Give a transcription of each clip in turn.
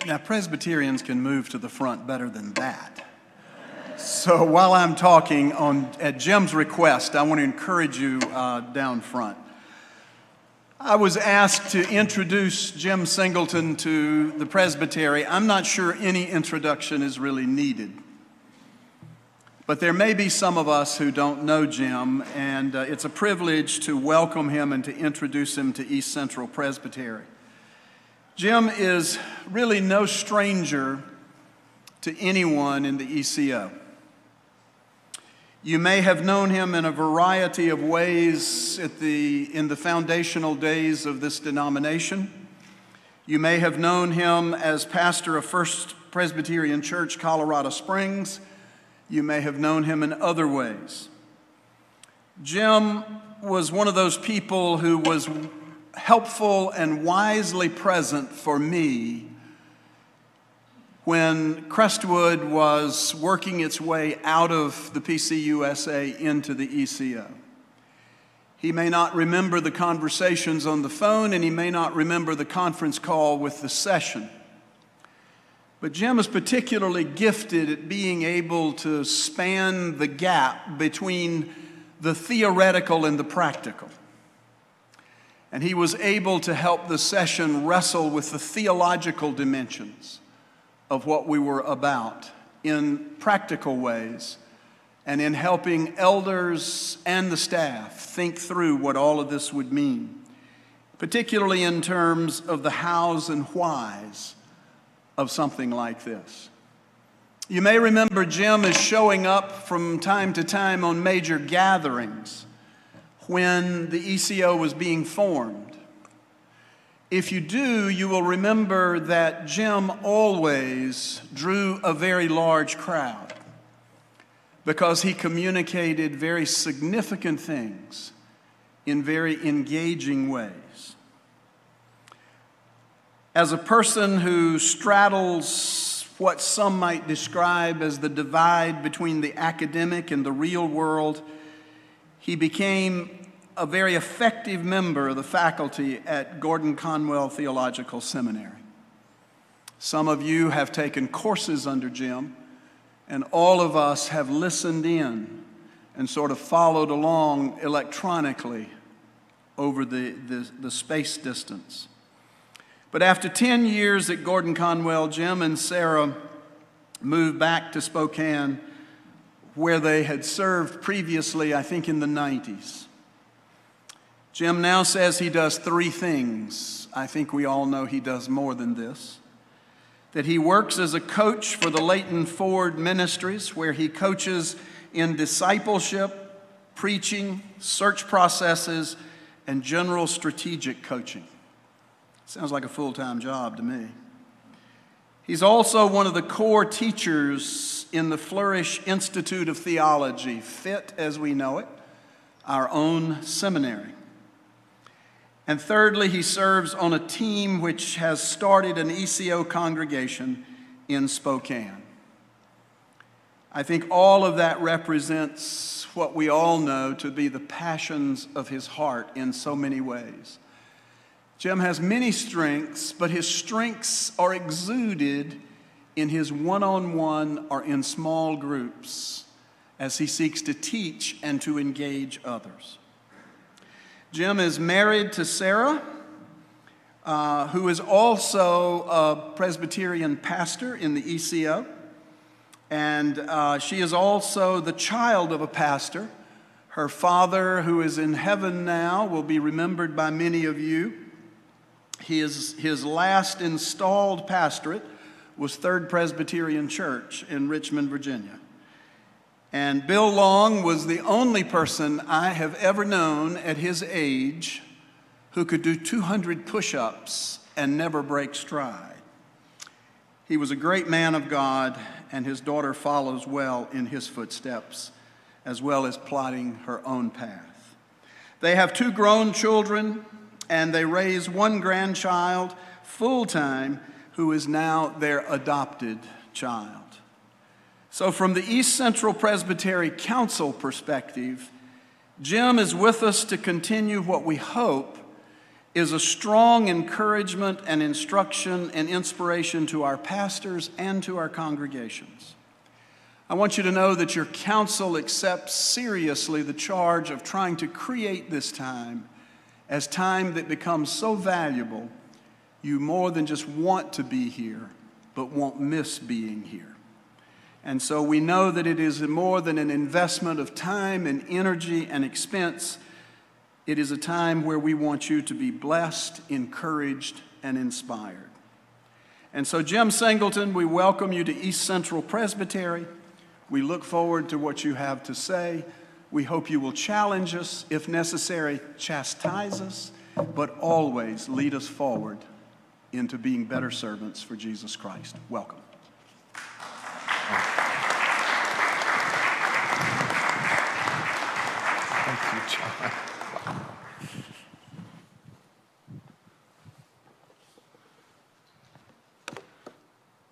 Now, Presbyterians can move to the front better than that. So while I'm talking at Jim's request, I want to encourage you down front. I was asked to introduce Jim Singleton to the Presbytery. I'm not sure any introduction is really needed. But there may be some of us who don't know Jim, and it's a privilege to welcome him and to introduce him to East Central Presbytery. Jim is really no stranger to anyone in the ECO. You may have known him in a variety of ways in the foundational days of this denomination. You may have known him as pastor of First Presbyterian Church, Colorado Springs. You may have known him in other ways. Jim was one of those people who was helpful and wisely present for me when Crestwood was working its way out of the PCUSA into the ECO. He may not remember the conversations on the phone, and he may not remember the conference call with the session. But Jim is particularly gifted at being able to span the gap between the theoretical and the practical. And he was able to help the session wrestle with the theological dimensions of what we were about in practical ways, and in helping elders and the staff think through what all of this would mean, particularly in terms of the hows and whys of something like this. You may remember Jim as showing up from time to time on major gatherings when the ECO was being formed. If you do, you will remember that Jim always drew a very large crowd because he communicated very significant things in very engaging ways. As a person who straddles what some might describe as the divide between the academic and the real world, he became a very effective member of the faculty at Gordon-Conwell Theological Seminary. Some of you have taken courses under Jim, and all of us have listened in and sort of followed along electronically over the space distance. But after 10 years at Gordon-Conwell, Jim and Sarah moved back to Spokane, where they had served previously, I think in the 90s. Jim now says he does three things. I think we all know he does more than this. That he works as a coach for the Leighton Ford Ministries, where he coaches in discipleship, preaching, search processes, and general strategic coaching. Sounds like a full-time job to me. He's also one of the core teachers in the Flourish Institute of Theology, fit as we know it, our own seminary. And thirdly, he serves on a team which has started an ECO congregation in Spokane. I think all of that represents what we all know to be the passions of his heart in so many ways. Jim has many strengths, but his strengths are exuded in his one-on-one or in small groups as he seeks to teach and to engage others. Jim is married to Sarah, who is also a Presbyterian pastor in the ECO, and she is also the child of a pastor. Her father, who is in heaven now, will be remembered by many of you. His last installed pastorate was Third Presbyterian Church in Richmond, Virginia. And Bill Long was the only person I have ever known at his age who could do 200 push-ups and never break stride. He was a great man of God, and his daughter follows well in his footsteps, as well as plotting her own path. They have 2 grown children, and they raise 1 grandchild full-time who is now their adopted child. So from the East Central Presbytery Council perspective, Jim is with us to continue what we hope is a strong encouragement and instruction and inspiration to our pastors and to our congregations. I want you to know that your council accepts seriously the charge of trying to create this time as time that becomes so valuable, you more than just want to be here, but won't miss being here. And so we know that it is more than an investment of time and energy and expense. It is a time where we want you to be blessed, encouraged, and inspired. And so, Jim Singleton, we welcome you to East Central Presbytery. We look forward to what you have to say. We hope you will challenge us, if necessary, chastise us, but always lead us forward into being better servants for Jesus Christ. Welcome. Thank you, John.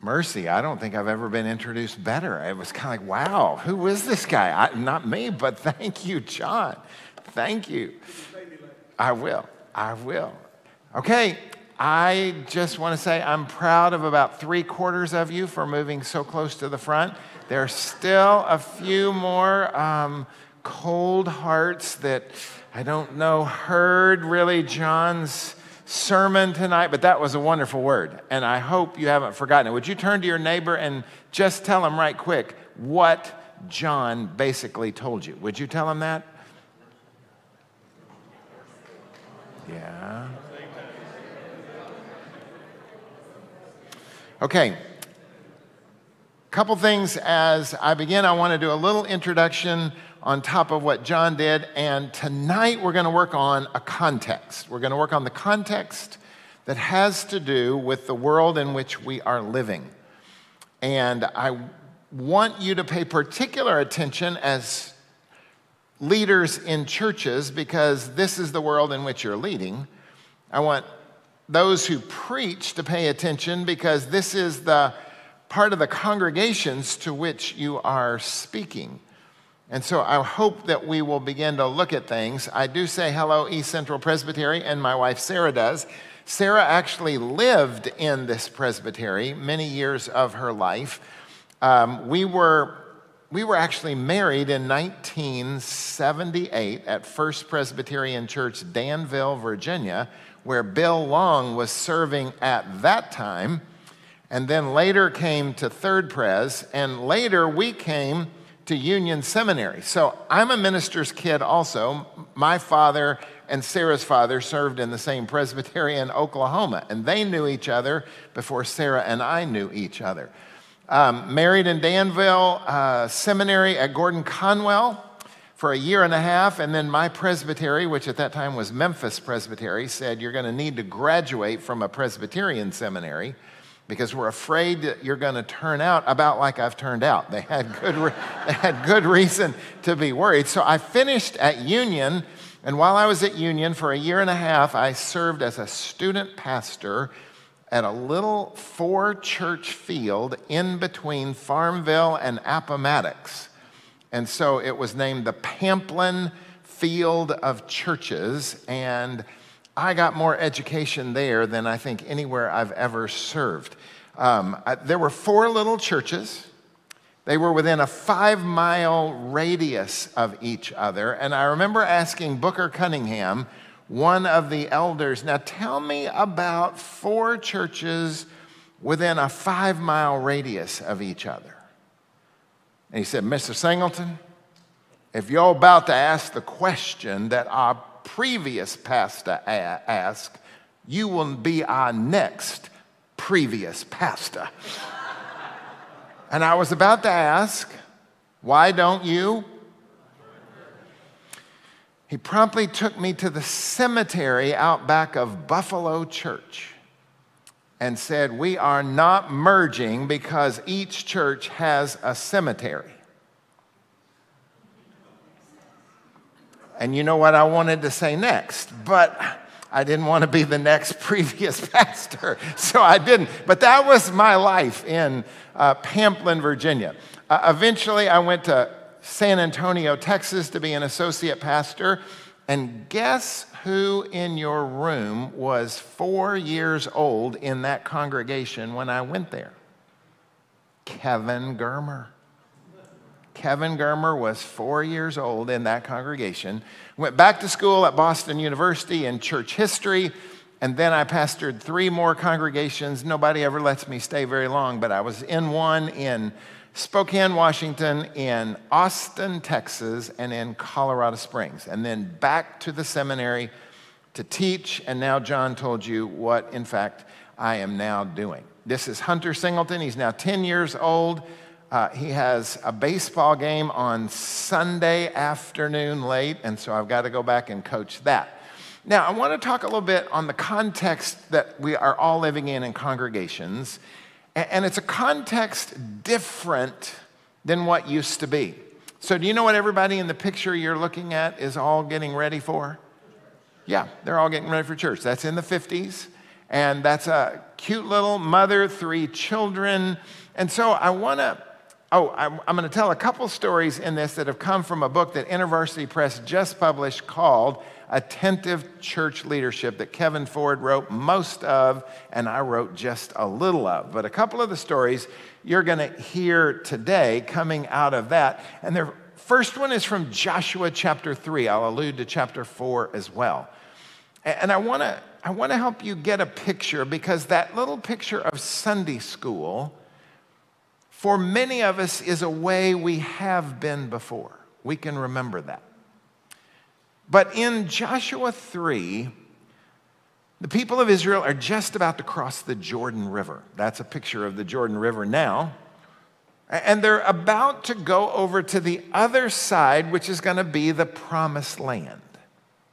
Mercy, I don't think I've ever been introduced better. It was kind of like, wow, who is this guy? Not me, but thank you, John. Thank you. I will. Okay, I just want to say I'm proud of about 3/4 of you for moving so close to the front. There's still a few more cold hearts that I don't know heard really John's sermon tonight, but that was a wonderful word, and I hope you haven't forgotten it. Would you turn to your neighbor and just tell him right quick what John basically told you? Would you tell him that? Yeah. Okay. Couple things as I begin. I want to do a little introduction on top of what John did, and tonight we're going to work on a context. We're going to work on the context that has to do with the world in which we are living. And I want you to pay particular attention as leaders in churches, because this is the world in which you're leading. I want those who preach to pay attention, because this is the part of the congregations to which you are speaking. And so I hope that we will begin to look at things. I do say hello, East Central Presbytery, and my wife Sarah does. Sarah actually lived in this presbytery many years of her life. We were actually married in 1978 at First Presbyterian Church, Danville, Virginia, where Bill Long was serving at that time, and then later came to Third Pres, and later we came to Union Seminary. So I'm a minister's kid also. My father and Sarah's father served in the same presbytery in Oklahoma, and they knew each other before Sarah and I knew each other. Married in Danville, seminary at Gordon-Conwell for 1.5 years, and then my presbytery, which at that time was Memphis Presbytery, said you're going to need to graduate from a Presbyterian seminary because we're afraid that you're going to turn out about like I've turned out. They had good reason to be worried. So I finished at Union, and while I was at Union for 1.5 years, I served as a student pastor at a little 4-church field in between Farmville and Appomattox. And so it was named the Pamplin Field of Churches, and I got more education there than I think anywhere I've ever served. There were 4 little churches. They were within a 5-mile radius of each other. And I remember asking Booker Cunningham, one of the elders, now tell me about 4 churches within a 5-mile radius of each other. And he said, Mr. Singleton, if you're about to ask the question that our previous pastor asked, you will be our next previous pastor. And I was about to ask, why don't you? He promptly took me to the cemetery out back of Buffalo Church and said, we are not merging because each church has a cemetery. And you know what I wanted to say next, but I didn't want to be the next previous pastor, so I didn't. But that was my life in Pamplin, Virginia. Eventually, I went to San Antonio, Texas to be an associate pastor, And guess who in your room was 4 years old in that congregation when I went there? Kevin Germer. Kevin Germer was 4 years old in that congregation. Went back to school at Boston University in church history, and then I pastored 3 more congregations. Nobody ever lets me stay very long, but I was in one in Spokane, Washington, in Austin, Texas, and in Colorado Springs, and then back to the seminary to teach, and now John told you what, in fact, I am now doing. This is Hunter Singleton. He's now 10 years old. He has a baseball game on Sunday afternoon late, and so I've got to go back and coach that. Now, I want to talk a little bit on the context that we are all living in congregations. And it's a context different than what used to be. So do you know what everybody in the picture you're looking at is all getting ready for? Yeah, they're all getting ready for church. That's in the 50s. And that's a cute little mother, 3 children. And so I'm going to tell a couple stories in this that have come from a book that InterVarsity Press just published called Attentive Church Leadership, that Kevin Ford wrote most of, and I wrote just a little of. But a couple of the stories you're going to hear today coming out of that. And the first one is from Joshua chapter 3. I'll allude to chapter 4 as well. And I want to help you get a picture, because that little picture of Sunday school, for many of us, is a way we have been before. We can remember that. But in Joshua 3, the people of Israel are just about to cross the Jordan River. That's a picture of the Jordan River now. And they're about to go over to the other side, which is going to be the promised land.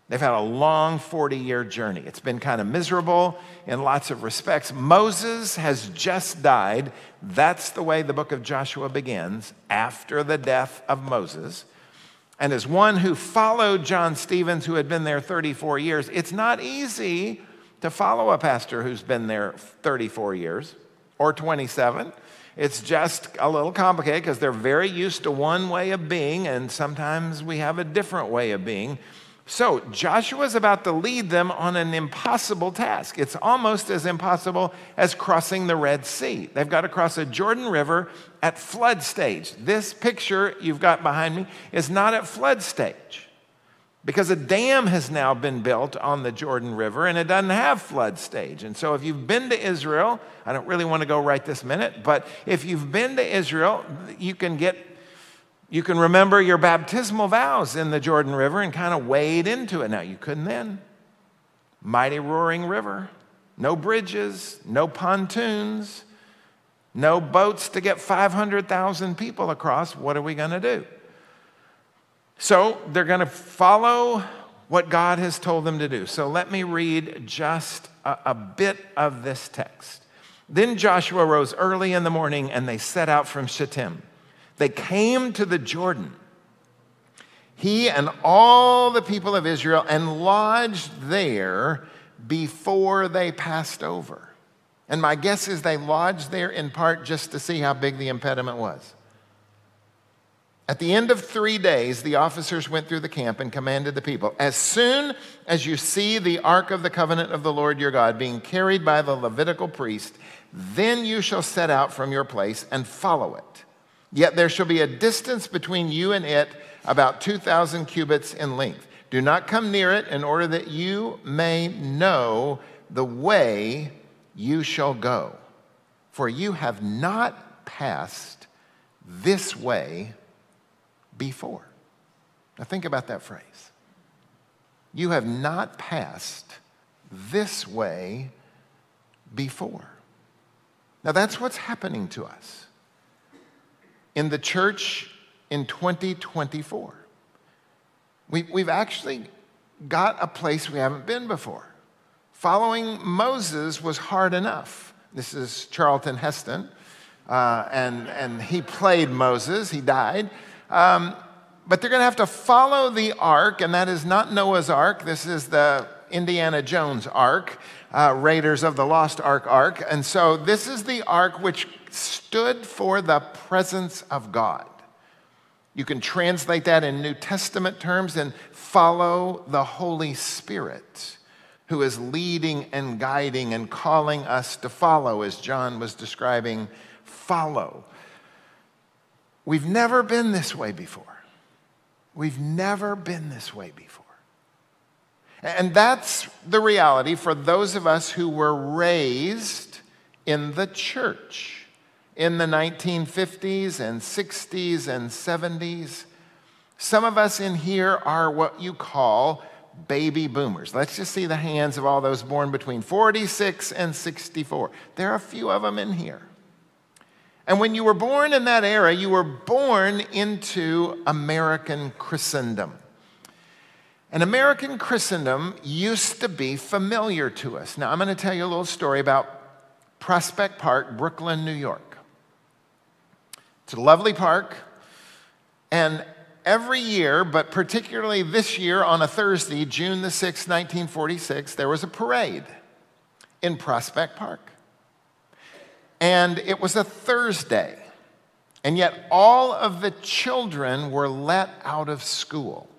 They've had a long 40-year journey. It's been kind of miserable in lots of respects. Moses has just died. That's the way the book of Joshua begins, after the death of Moses. And as one who followed John Stevens, who had been there 34 years, it's not easy to follow a pastor who's been there 34 years or 27. It's just a little complicated because they're very used to one way of being, and sometimes we have a different way of being. So Joshua's about to lead them on an impossible task. It's almost as impossible as crossing the Red Sea. They've got to cross a Jordan River at flood stage. This picture you've got behind me is not at flood stage, because a dam has now been built on the Jordan River and it doesn't have flood stage. And so if you've been to Israel, I don't really want to go right this minute, but if you've been to Israel, you can remember your baptismal vows in the Jordan River and kind of wade into it. Now, you couldn't then. Mighty roaring river, no bridges, no pontoons, no boats to get 500,000 people across. What are we going to do? So they're going to follow what God has told them to do. So let me read just a bit of this text. Then Joshua rose early in the morning and they set out from Shittim. They came to the Jordan, he and all the people of Israel, and lodged there before they passed over. And my guess is they lodged there in part just to see how big the impediment was. At the end of 3 days, the officers went through the camp and commanded the people, as soon as you see the ark of the covenant of the Lord your God being carried by the Levitical priest, then you shall set out from your place and follow it. Yet there shall be a distance between you and it, about 2,000 cubits in length. Do not come near it, in order that you may know the way you shall go. For you have not passed this way before. Now think about that phrase. You have not passed this way before. Now that's what's happening to us in the church in 2024. We've actually got a place we haven't been before. Following Moses was hard enough. This is Charlton Heston, and he played Moses. He died. But they're going to have to follow the ark, and that is not Noah's ark. This is the Indiana Jones ark, Raiders of the Lost Ark. And so this is the ark which stood for the presence of God. You can translate that in New Testament terms and follow the Holy Spirit, who is leading and guiding and calling us to follow, as John was describing, follow. We've never been this way before. We've never been this way before. And that's the reality for those of us who were raised in the church in the 1950s and 60s and 70s. Some of us in here are what you call baby boomers. Let's just see the hands of all those born between 46 and 64. There are a few of them in here. And when you were born in that era, you were born into American Christendom. And American Christendom used to be familiar to us. Now, I'm going to tell you a little story about Prospect Park, Brooklyn, New York. It's a lovely park, and every year, but particularly this year on a Thursday, June the 6th, 1946, there was a parade in Prospect Park. And it was a Thursday, and yet all of the children were let out of school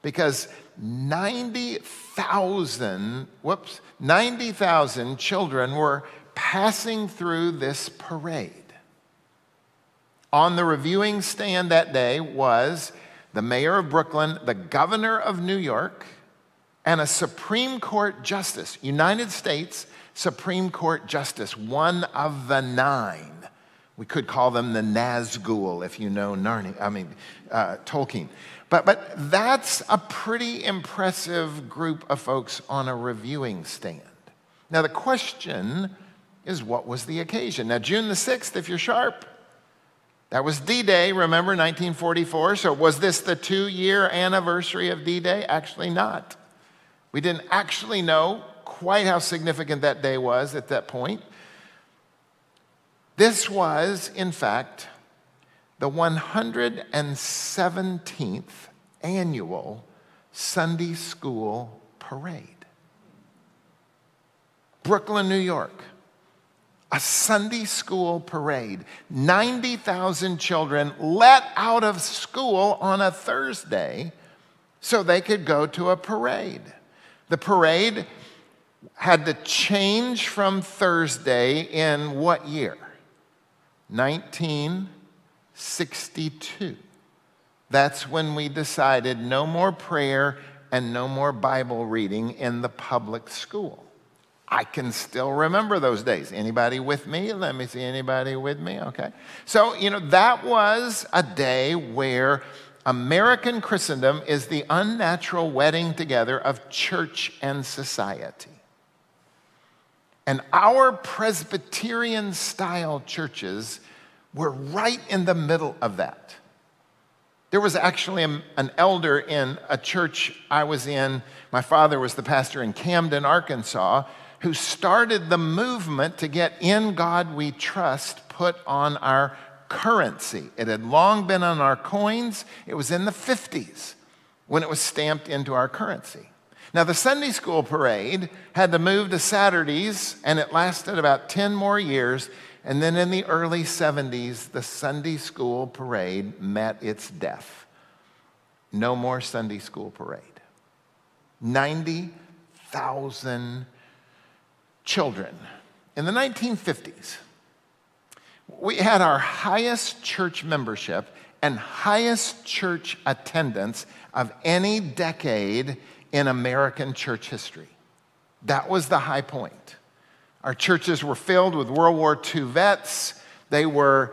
because 90,000 children were passing through this parade. On the reviewing stand that day was the mayor of Brooklyn, the governor of New York, and a Supreme Court justice, United States Supreme Court justice, one of the 9. We could call them the Nazgul if you know Tolkien. But that's a pretty impressive group of folks on a reviewing stand. Now the question is, what was the occasion? Now June the 6th, if you're sharp, that was D-Day, remember, 1944. So was this the 2-year anniversary of D-Day? Actually not. We didn't actually know quite how significant that day was at that point. This was, in fact, the 117th annual Sunday school parade. Brooklyn, New York. A Sunday school parade. 90,000 children let out of school on a Thursday so they could go to a parade. The parade had to change from Thursday in what year? 1962. That's when we decided no more prayer and no more Bible reading in the public school. I can still remember those days. Anybody with me? Let me see, anybody with me? Okay. So, that was a day where American Christendom is the unnatural wedding together of church and society. And our Presbyterian-style churches were right in the middle of that. There was actually an elder in a church I was in. My father was the pastor in Camden, Arkansas, who started the movement to get "In God We Trust" put on our currency. It had long been on our coins. It was in the 50s when it was stamped into our currency. Now, the Sunday school parade had to move to Saturdays, and it lasted about 10 more years. And then in the early 70s, the Sunday school parade met its death. No more Sunday school parade. 90,000 children. In the 1950s, we had our highest church membership and highest church attendance of any decade in American church history. That was the high point. Our churches were filled with World War II vets. They loved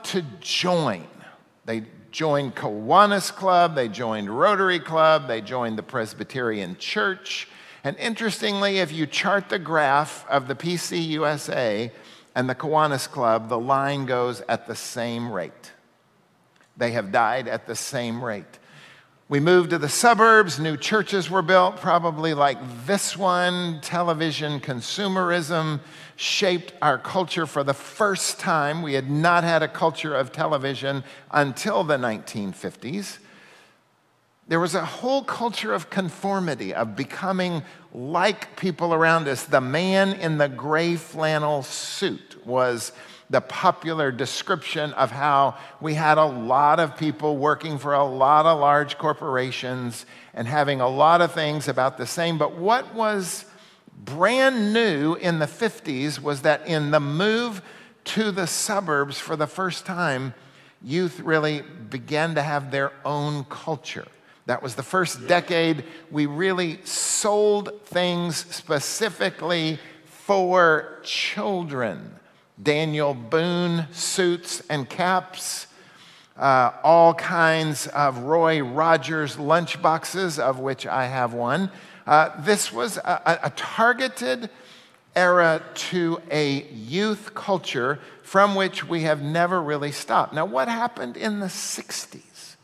to join. They joined Kiwanis Club, they joined Rotary Club, they joined the Presbyterian Church. And interestingly, if you chart the graph of the PCUSA and the Kiwanis Club, the line goes at the same rate. They have died at the same rate. We moved to the suburbs, new churches were built, probably like this one. Television consumerism shaped our culture for the first time. We had not had a culture of television until the 1950s. There was a whole culture of conformity, of becoming like people around us. The man in the gray flannel suit was the popular description of how we had a lot of people working for a lot of large corporations and having a lot of things about the same. But what was brand new in the 50s was that in the move to the suburbs for the first time, youth really began to have their own culture. That was the first decade we really sold things specifically for children. Daniel Boone suits and caps, all kinds of Roy Rogers lunchboxes, of which I have one. This was a targeted era to a youth culture from which we have never really stopped. Now, what happened in the 60s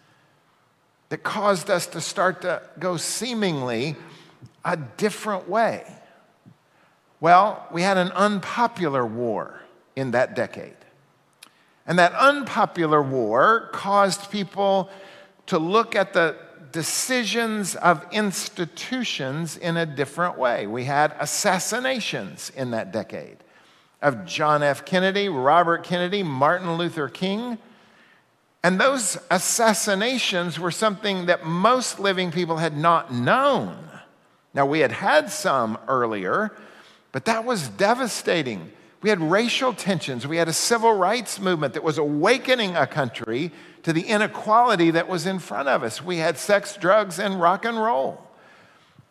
that caused us to start to go seemingly a different way? Well, we had an unpopular war in that decade. And that unpopular war caused people to look at the decisions of institutions in a different way. We had assassinations in that decade of John F. Kennedy, Robert Kennedy, Martin Luther King. And those assassinations were something that most living people had not known. Now, we had had some earlier, but that was devastating. We had racial tensions. We had a civil rights movement that was awakening a country to the inequality that was in front of us. We had sex, drugs, and rock and roll.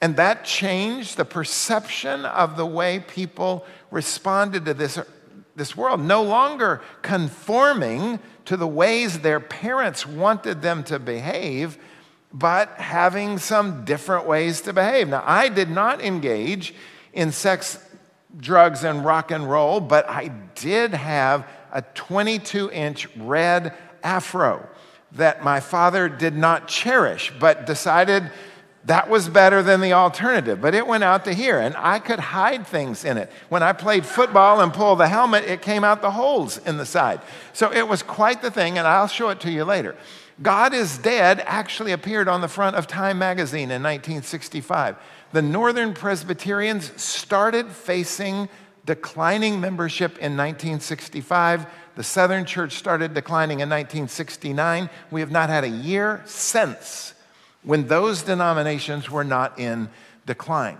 And that changed the perception of the way people responded to this world, no longer conforming to the ways their parents wanted them to behave, but having some different ways to behave. Now, I did not engage in sex, drugs, and rock and roll, but I did have a 22-inch red afro that my father did not cherish, but decided that was better than the alternative. But it went out to here, and I could hide things in it. When I played football and pulled the helmet, it came out the holes in the side. So it was quite the thing, and I'll show it to you later. God is Dead actually appeared on the front of Time magazine in 1965. The Northern Presbyterians started facing declining membership in 1965. The Southern Church started declining in 1969. We have not had a year since when those denominations were not in decline.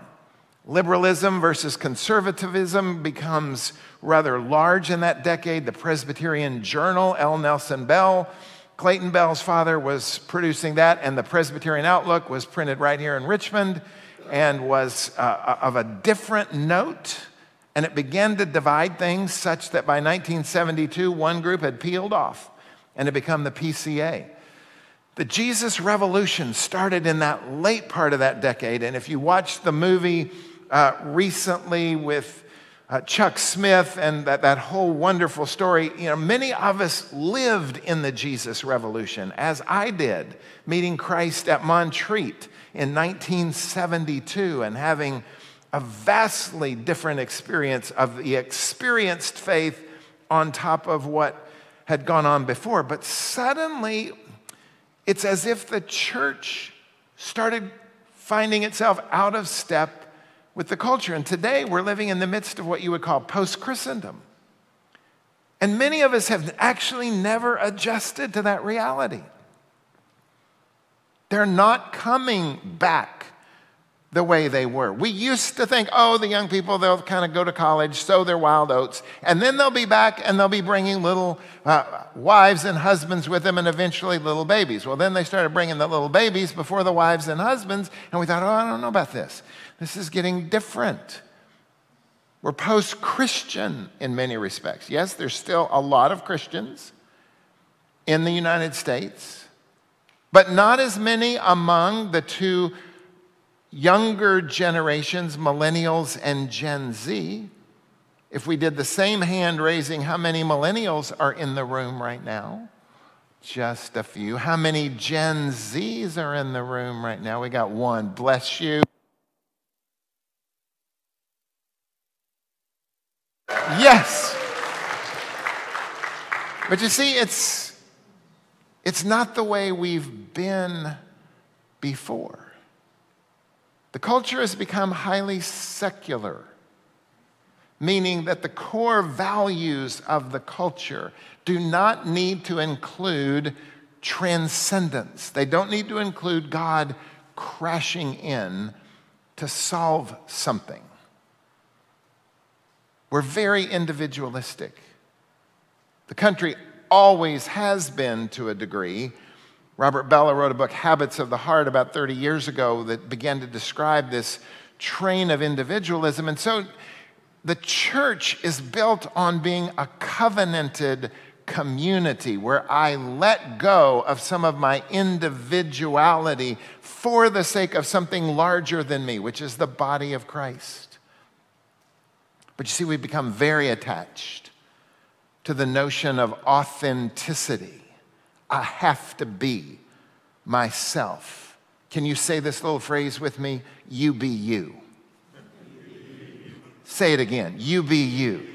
Liberalism versus conservatism becomes rather large in that decade. The Presbyterian Journal, L. Nelson Bell, Clayton Bell's father was producing that, and the Presbyterian Outlook was printed right here in Richmond and was of a different note, and it began to divide things such that by 1972, one group had peeled off and had become the PCA. The Jesus Revolution started in that late part of that decade, and if you watch the movie recently with Chuck Smith and that whole wonderful story, many of us lived in the Jesus Revolution, as I did, meeting Christ at Montreat in 1972 and having a vastly different experience of the experienced faith on top of what had gone on before. But suddenly, it's as if the church started finding itself out of step with the culture. And today, we're living in the midst of what you would call post-Christendom. And many of us have actually never adjusted to that reality. They're not coming back the way they were. We used to think, the young people, they'll kind of go to college, sow their wild oats, and then they'll be back and they'll be bringing little wives and husbands with them and eventually little babies. Well, then they started bringing the little babies before the wives and husbands, and we thought, I don't know about this. This is getting different. We're post-Christian in many respects. Yes, there's still a lot of Christians in the United States, but not as many among the two younger generations, millennials and Gen Z. If we did the same hand raising, how many millennials are in the room right now? Just a few. How many Gen Zs are in the room right now? We got one. Bless you. Yes. But you see, it's not the way we've been before. The culture has become highly secular. meaning that the core values of the culture do not need to include transcendence. They don't need to include God crashing in to solve something. We're very individualistic. The country always has been to a degree. Robert Bellah wrote a book, Habits of the Heart, about 30 years ago that began to describe this train of individualism. And so the church is built on being a covenanted community where I let go of some of my individuality for the sake of something larger than me, which is the body of Christ. But you see, we become very attached to the notion of authenticity. I have to be myself. Can you say this little phrase with me? You be you. Say it again. You be you.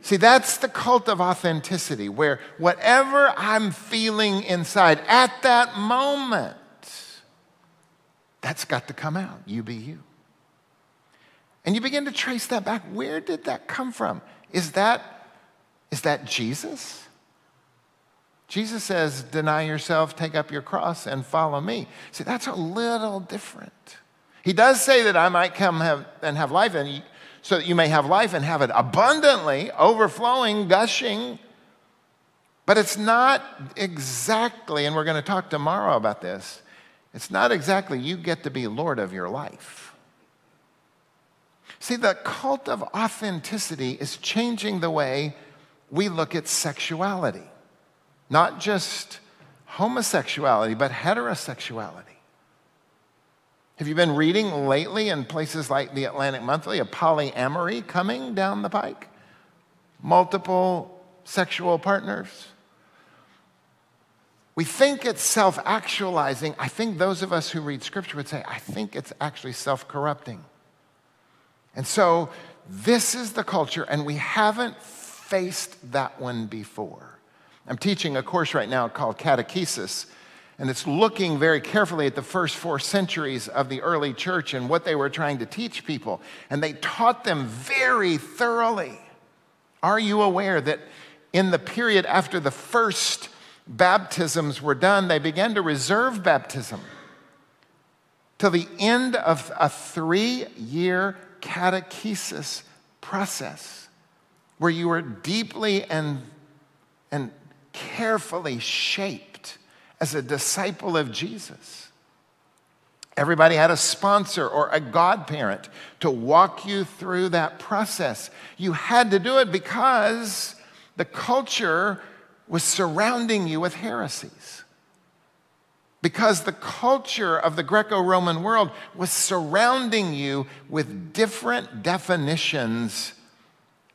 See, that's the cult of authenticity, where whatever I'm feeling inside at that moment, that's got to come out. You be you. And you begin to trace that back. Where did that come from? Is that Jesus? Jesus says, deny yourself, take up your cross, and follow me. See, that's a little different. He does say that I might come and have life, so that you may have life and have it abundantly, overflowing, gushing. But it's not exactly, and we're going to talk tomorrow about this, it's not exactly you get to be Lord of your life. See, the cult of authenticity is changing the way we look at sexuality. Not just homosexuality, but heterosexuality. Have you been reading lately in places like the Atlantic Monthly of polyamory coming down the pike? Multiple sexual partners. We think it's self-actualizing. I think those of us who read Scripture would say, I think it's actually self-corrupting. And so this is the culture, and we haven't faced that one before. I'm teaching a course right now called Catechesis, and it's looking very carefully at the first 4 centuries of the early church and what they were trying to teach people. And they taught them very thoroughly. Are you aware that in the period after the first baptisms were done, they began to reserve baptism till the end of a 3-year catechesis process where you were deeply and carefully shaped as a disciple of Jesus. Everybody had a sponsor or a godparent to walk you through that process. You had to do it because the culture was surrounding you with heresies. Because the culture of the Greco-Roman world was surrounding you with different definitions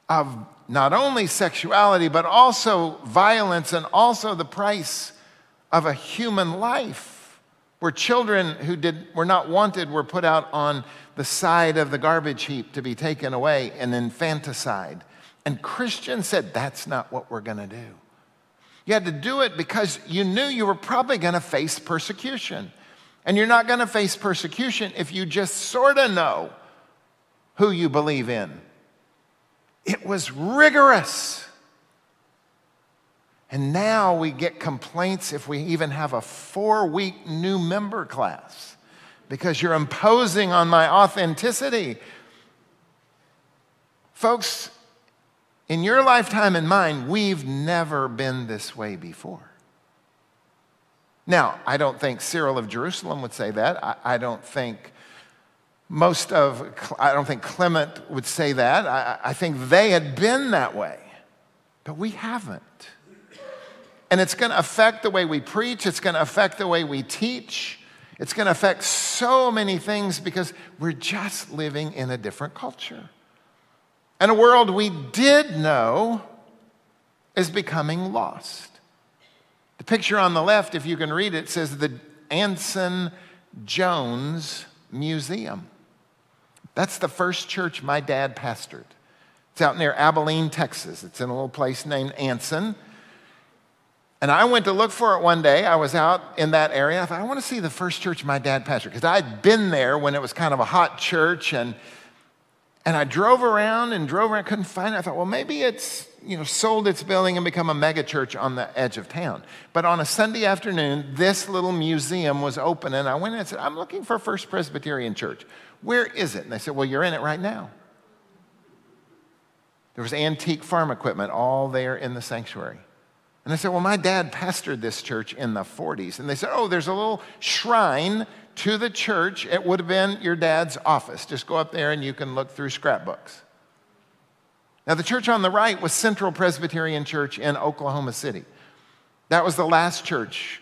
of not only sexuality, but also violence and also the price of a human life, where children who were not wanted were put out on the side of the garbage heap to be taken away in infanticide. And Christians said, that's not what we're going to do. You had to do it because you knew you were probably going to face persecution. And you're not going to face persecution if you just sort of know who you believe in. It was rigorous. And now we get complaints if we even have a 4-week new member class because you're imposing on my authenticity. Folks, in your lifetime and mine, we've never been this way before. Now, I don't think Cyril of Jerusalem would say that. I don't think Clement would say that. I think they had been that way, but we haven't. And it's going to affect the way we preach. It's going to affect the way we teach. It's going to affect so many things because we're just living in a different culture. And a world we did know is becoming lost. The picture on the left, if you can read it, says the Anson Jones Museum. That's the first church my dad pastored. It's out near Abilene, Texas. It's in a little place named Anson. And I went to look for it one day. I was out in that area. I thought, I want to see the first church my dad pastored, because I'd been there when it was kind of a hot church, and And I drove around, couldn't find it. I thought, well, maybe it's, sold its building and become a mega church on the edge of town. But on a Sunday afternoon, this little museum was open, and I went in and said, I'm looking for First Presbyterian Church. Where is it? And they said, well, you're in it right now. There was antique farm equipment all there in the sanctuary. And I said, well, my dad pastored this church in the 40s. And they said, oh, there's a little shrine to the church. It would have been your dad's office. Just go up there and you can look through scrapbooks. Now, the church on the right was Central Presbyterian Church in Oklahoma City. That was the last church,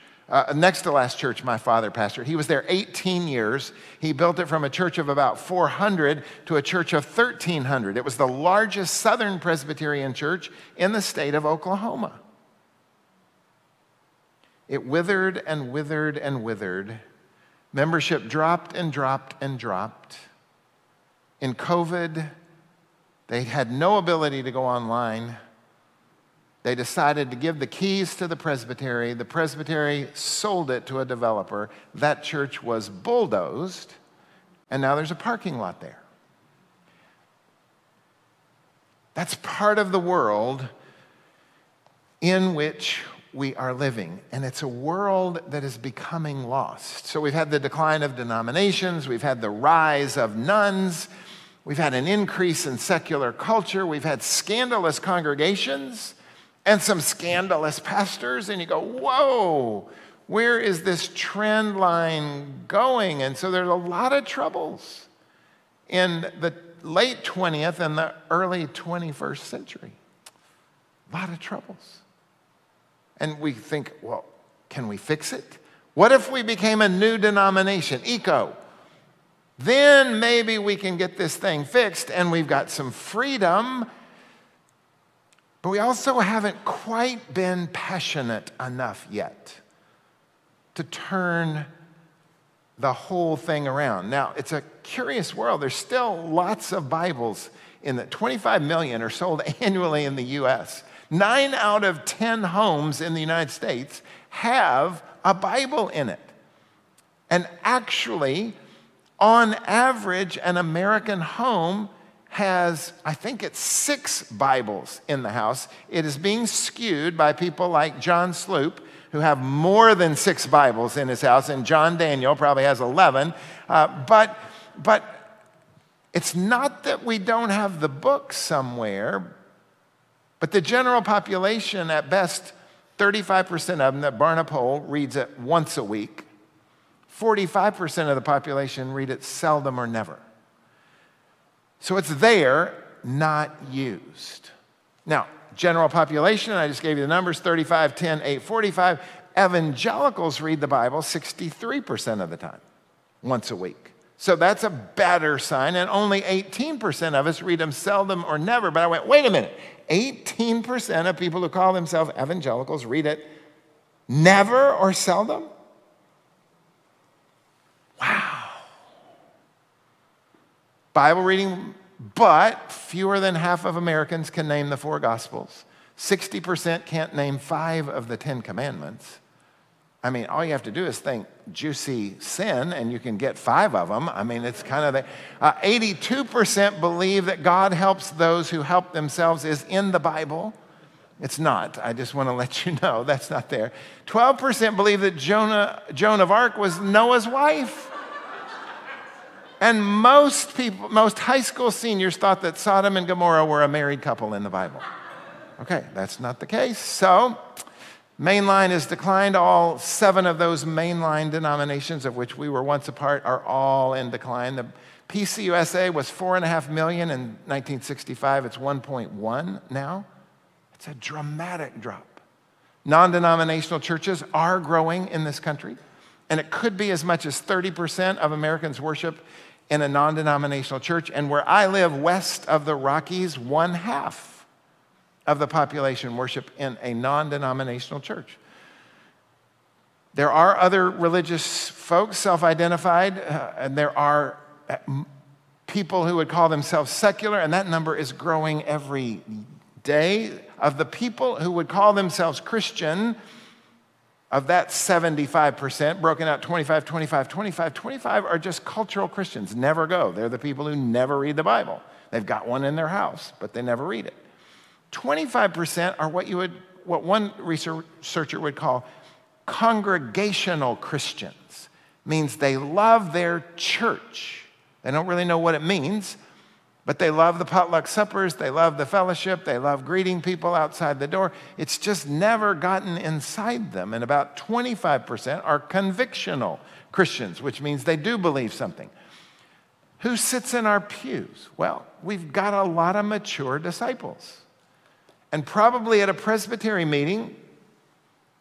next to last church my father pastored. He was there 18 years. He built it from a church of about 400 to a church of 1,300. It was the largest Southern Presbyterian church in the state of Oklahoma. It withered and withered and withered. Membership dropped and dropped and dropped. In COVID, they had no ability to go online. They decided to give the keys to the presbytery. The presbytery sold it to a developer. That church was bulldozed, and now there's a parking lot there. That's part of the world in which we are living, and it's a world that is becoming lost. So we've had the decline of denominations, we've had the rise of nuns, we've had an increase in secular culture, we've had scandalous congregations and some scandalous pastors, and you go, whoa, where is this trend line going? And so there's a lot of troubles in the late 20th and the early 21st century. A lot of troubles. And we think, well, can we fix it? What if we became a new denomination, ECO? Then maybe we can get this thing fixed and we've got some freedom. But we also haven't quite been passionate enough yet to turn the whole thing around. Now, it's a curious world. There's still lots of Bibles in the 25 million are sold annually in the U.S. 9 out of 10 homes in the United States have a Bible in it. And actually, on average, an American home has, I think it's 6 Bibles in the house. It is being skewed by people like John Sloop, who have more than 6 Bibles in his house, and John Daniel probably has 11. But it's not that we don't have the book somewhere, but the general population, at best, 35% of them that Barna poll reads it once a week. 45% of the population read it seldom or never. So it's there, not used. Now, general population, I just gave you the numbers, 35, 10, 8, 45. Evangelicals read the Bible 63% of the time, once a week. So that's a better sign, and only 18% of us read them seldom or never. But I went, wait a minute, 18% of people who call themselves evangelicals read it never or seldom? Wow. Bible reading, but fewer than half of Americans can name the 4 Gospels. 60% can't name 5 of the 10 Commandments. I mean, all you have to do is think juicy sin, and you can get 5 of them. I mean, it's kind of the... 82% believe that God helps those who help themselves is in the Bible. It's not. I just want to let you know that's not there. 12% believe that Joan of Arc was Noah's wife. And most high school seniors thought that Sodom and Gomorrah were a married couple in the Bible. Okay, that's not the case. So, mainline has declined. All 7 of those mainline denominations, of which we were once a part, are all in decline. The PCUSA was 4.5 million in 1965. It's 1.1 now. It's a dramatic drop. Non-denominational churches are growing in this country, and it could be as much as 30% of Americans worship in a non-denominational church. And where I live, west of the Rockies, 1/2 of the population worship in a non-denominational church. There are other religious folks, self-identified, and there are people who would call themselves secular, and that number is growing every day. Of the people who would call themselves Christian, Of that 75%, broken out 25, 25, 25, 25 are just cultural Christians, never go. They're the people who never read the Bible. They've got one in their house, but they never read it. 25% are what one researcher would call congregational Christians. Means they love their church. They don't really know what it means, but they love the potluck suppers, they love the fellowship, they love greeting people outside the door. It's just never gotten inside them. And about 25% are convictional Christians, which means they do believe something. Who sits in our pews? Well, we've got a lot of mature disciples. And probably at a Presbytery meeting,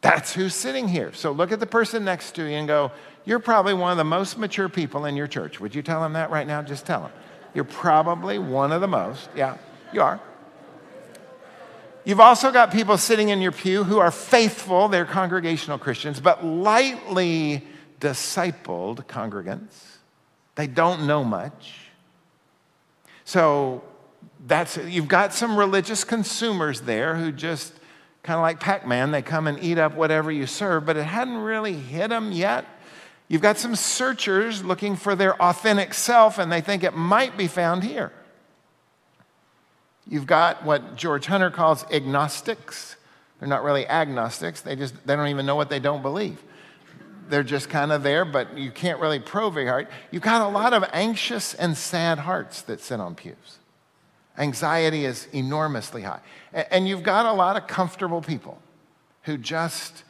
that's who's sitting here. So look at the person next to you and go, you're probably one of the most mature people in your church. Would you tell them that right now? Just tell them. You're probably one of the most. Yeah, you are. You've also got people sitting in your pew who are faithful, they're congregational Christians, but lightly discipled congregants. They don't know much. So you've got some religious consumers there who just, kind of like Pac-Man, they come and eat up whatever you serve, but it hadn't really hit them yet. You've got some searchers looking for their authentic self, and they think it might be found here. You've got what George Hunter calls agnostics. They're not really agnostics. They don't even know what they don't believe. They're just kind of there, but you can't really probe very hard. You've got a lot of anxious and sad hearts that sit on pews. Anxiety is enormously high. And you've got a lot of comfortable people who just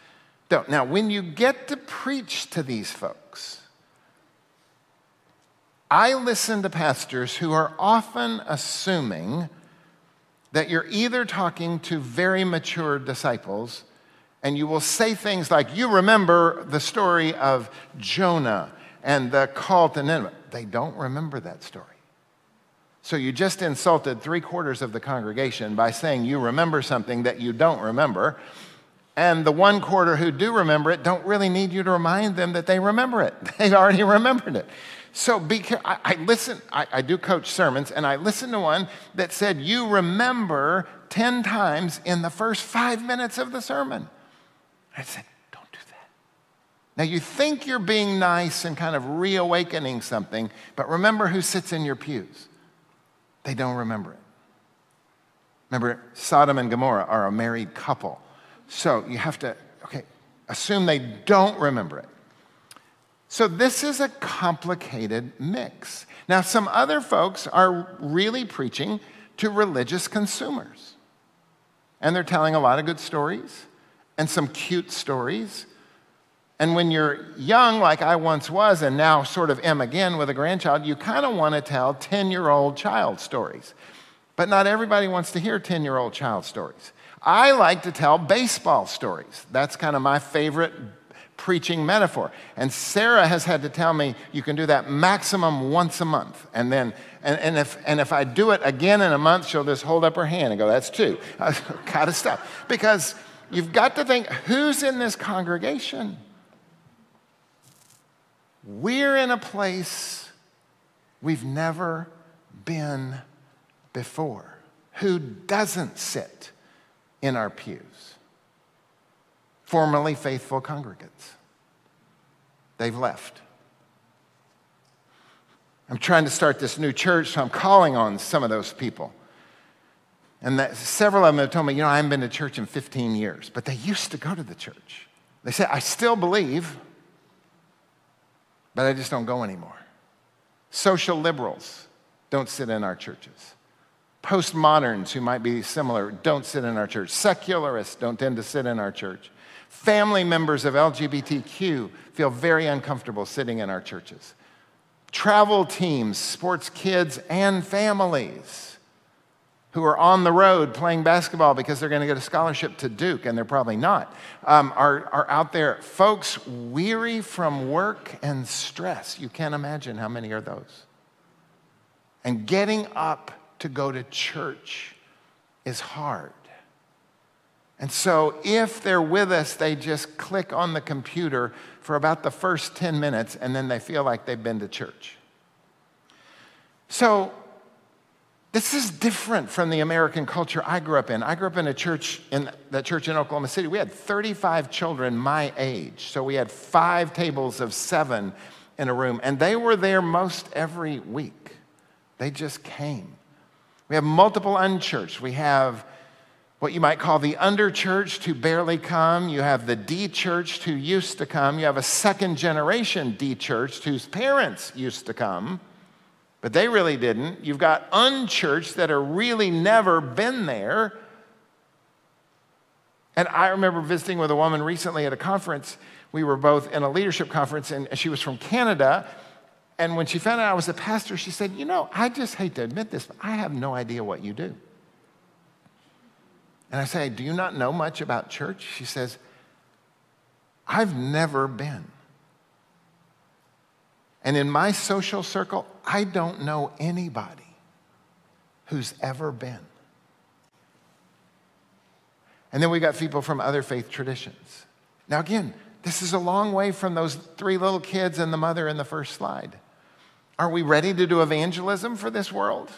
don't. Now, when you get to preach to these folks, I listen to pastors who are often assuming that you're either talking to very mature disciples, and you will say things like, you remember the story of Jonah and the call to Nineveh. They don't remember that story. So you just insulted 3/4 of the congregation by saying you remember something that you don't remember. And the 1/4 who do remember it don't really need you to remind them that they remember it. They've already remembered it. So be careful. I do coach sermons, and I listened to one that said, you remember 10 times in the first 5 minutes of the sermon. I said, don't do that. Now you think you're being nice and kind of reawakening something, but remember who sits in your pews. They don't remember it. Remember, Sodom and Gomorrah are a married couple. So you have to, assume they don't remember it. So this is a complicated mix. Now, some other folks are really preaching to religious consumers. And they're telling a lot of good stories and some cute stories. And when you're young, like I once was, and now sort of am again with a grandchild, you kind of want to tell 10-year-old child stories. But not everybody wants to hear 10-year-old child stories. I like to tell baseball stories. That's kind of my favorite preaching metaphor. And Sarah has had to tell me you can do that maximum once a month. And then, and if I do it again in a month, she'll just hold up her hand and go, that's 2. Gotta stop. Because you've got to think, who's in this congregation? We're in a place we've never been before. Who doesn't sit in our pews? Formerly faithful congregants. They've left. I'm trying to start this new church, so I'm calling on some of those people. And several of them have told me, I haven't been to church in 15 years, but they used to go to the church. They say, I still believe, but I just don't go anymore. Social liberals don't sit in our churches. Postmoderns who might be similar don't sit in our church. Secularists don't tend to sit in our church. Family members of LGBTQ feel very uncomfortable sitting in our churches. Travel teams, sports kids, and families who are on the road playing basketball because they're going to get a scholarship to Duke, and they're probably not, are out there. Folks weary from work and stress. You can't imagine how many are those. And getting up to go to church is hard. And so if they're with us, they just click on the computer for about the first 10 minutes, and then they feel like they've been to church. So This is different from the American culture I grew up in. I grew up in a church, in Oklahoma City. We had 35 children my age. So we had 5 tables of 7 in a room. And they were there most every week. They just came. We have multiple unchurched. We have what you might call the underchurched who barely come. You have the de-churched who used to come. You have a second generation de-churched whose parents used to come, but they really didn't. You've got unchurched that are really never been there. And I remember visiting with a woman recently at a conference. We were both in a leadership conference, and she was from Canada. And when she found out I was a pastor, she said, I just hate to admit this, but I have no idea what you do. And I say, do you not know much about church? She says, I've never been. And in my social circle, I don't know anybody who's ever been. And then we got people from other faith traditions. Now again, this is a long way from those 3 little kids and the mother in the first slide. Are we ready to do evangelism for this world?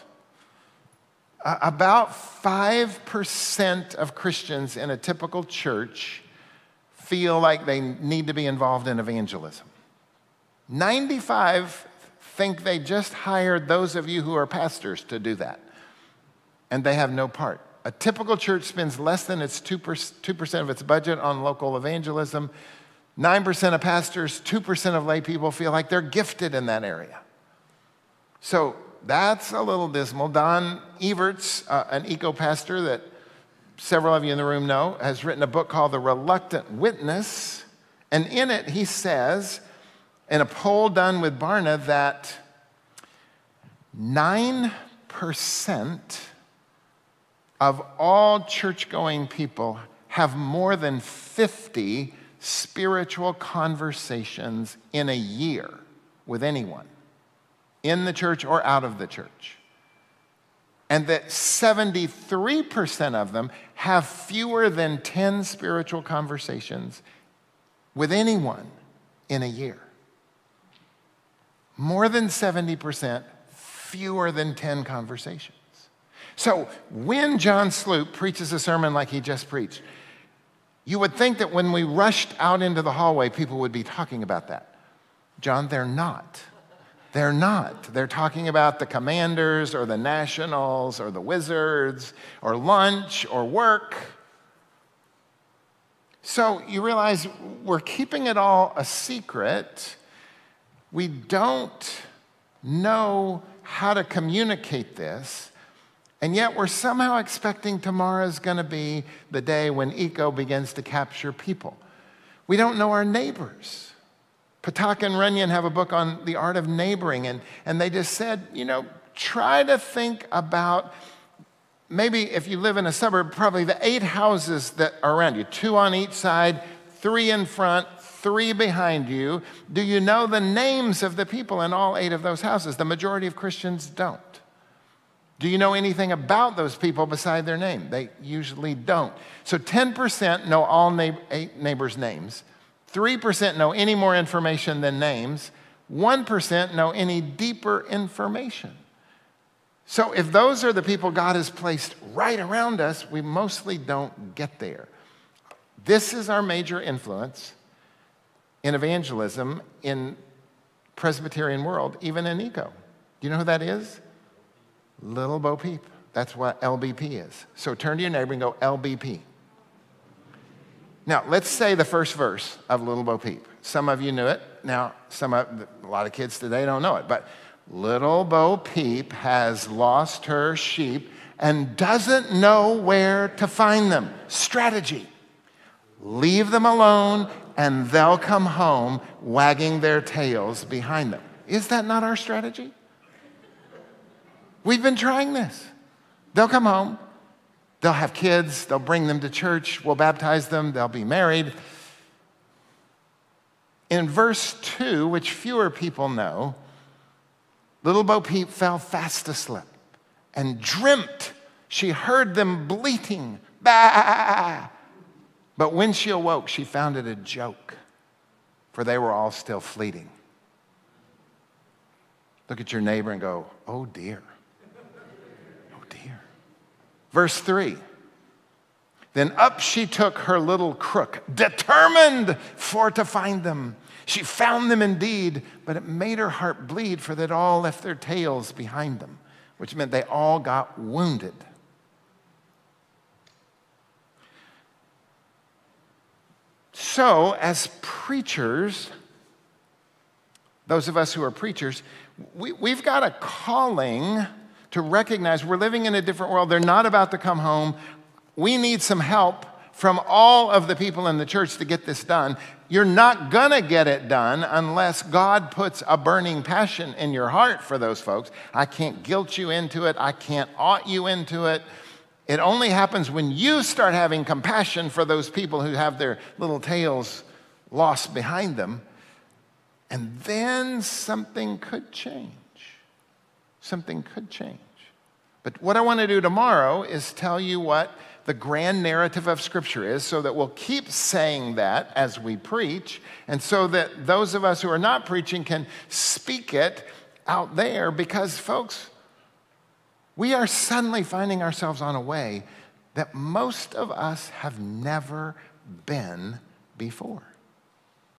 About 5% of Christians in a typical church feel like they need to be involved in evangelism. 95 think they just hired those of you who are pastors to do that, and they have no part. A typical church spends less than its 2% of its budget on local evangelism. 9% of pastors, 2% of lay people feel like they're gifted in that area. So that's a little dismal. Don Everts, an eco-pastor that several of you in the room know, has written a book called The Reluctant Witness. And in it, he says, in a poll done with Barna, that 9% of all church-going people have more than 50 spiritual conversations in a year with anyone, in the church or out of the church. And that 73% of them have fewer than 10 spiritual conversations with anyone in a year. More than 70%, fewer than 10 conversations. So when John Sloop preaches a sermon like he just preached, you would think that when we rushed out into the hallway, people would be talking about that. John, they're not. They're not. They're talking about the Commanders or the Nationals or the Wizards or lunch or work. So you realize we're keeping it all a secret. We don't know how to communicate this, and yet we're somehow expecting tomorrow's going to be the day when eco begins to capture people. We don't know our neighbors. Patak and Runyon have a book on the art of neighboring, and they just said, try to think about, maybe if you live in a suburb, probably the 8 houses that are around you, 2 on each side, 3 in front, 3 behind you. Do you know the names of the people in all 8 of those houses? The majority of Christians don't. Do you know anything about those people beside their name? They usually don't. So 10% know all 8 neighbors' names. 3% know any more information than names. 1% know any deeper information. So if those are the people God has placed right around us, we mostly don't get there. This is our major influence in evangelism in Presbyterian world, even in eco. Do you know who that is? Little Bo Peep. That's what LBP is. So turn to your neighbor and go, LBP. Now, let's say the first verse of Little Bo Peep. Some of you knew it. Now, a lot of kids today don't know it. But Little Bo Peep has lost her sheep and doesn't know where to find them. Strategy. Leave them alone and they'll come home wagging their tails behind them. Is that not our strategy? We've been trying this. They'll come home. They'll have kids. They'll bring them to church. We'll baptize them. They'll be married. In verse 2, which fewer people know, Little Bo Peep fell fast asleep and dreamt she heard them bleating. Bah! But when she awoke, she found it a joke, for they were all still fleeting. Look at your neighbor and go, oh dear. Verse 3. Then up she took her little crook, determined for to find them. She found them indeed, but it made her heart bleed, for they'd all left their tails behind them, which meant they all got wounded. So, as preachers, those of us who are preachers, we've got a calling to recognize we're living in a different world. They're not about to come home. We need some help from all of the people in the church to get this done. You're not going to get it done unless God puts a burning passion in your heart for those folks. I can't guilt you into it. I can't ought you into it. It only happens when you start having compassion for those people who have their little tails lost behind them. And then something could change. Something could change. But what I want to do tomorrow is tell you what the grand narrative of Scripture is, so that we'll keep saying that as we preach, and so that those of us who are not preaching can speak it out there, because, folks, we are suddenly finding ourselves on a way that most of us have never been before.